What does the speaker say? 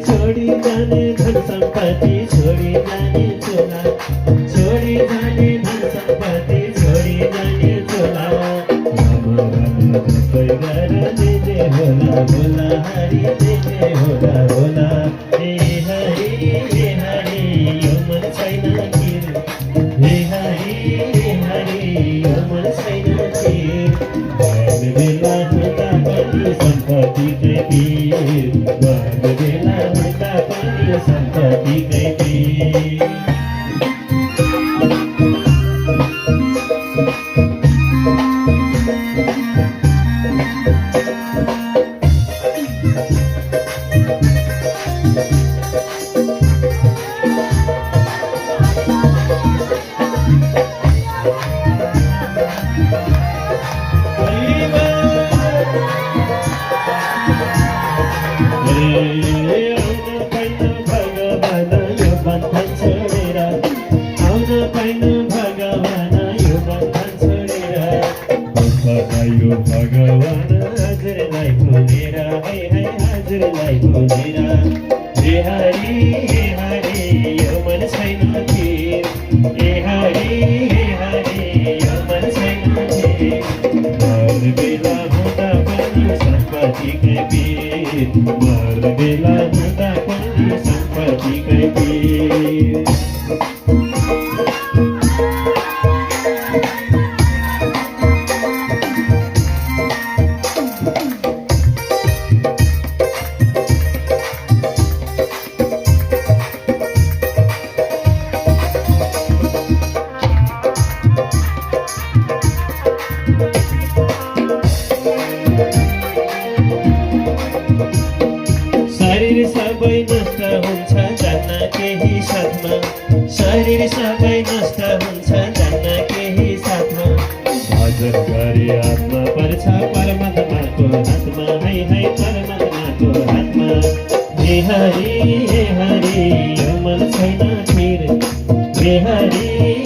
छोडी जाने धन सम्पत्ति छोडी जाने चोला छोडी जाने धन सम्पत्ति छोडी जाने चोला होला होला हरि दे होला होला हे हरि यो मन छैन किर हे हरि यो मन छैन किर बेला हुँदा पनि सम्पत्तिकै पीर बेला हुँदा पनि सम्पत्तिकै पीर यो भगवान हजुरलाई खोलेर हजुरलाई खोलेर हे हरि यो मन छैन थिर हे हरि यो मन छैन थिर मर बेला हुँदा पनि सम्पत्तिकै पीर मर बेला हुँदा पनि सम्पत्तिकै पीर शरीर सबै नष्ट हुन्छ जान्न केही साथमा शरीर सबै नष्ट हुन्छ जान्न केही साथमा भजन गरे आत्मा पर्छ परमात्माको हातमा है परमात्माको हातमा हे हरि यो मन छैन थिर हे हरि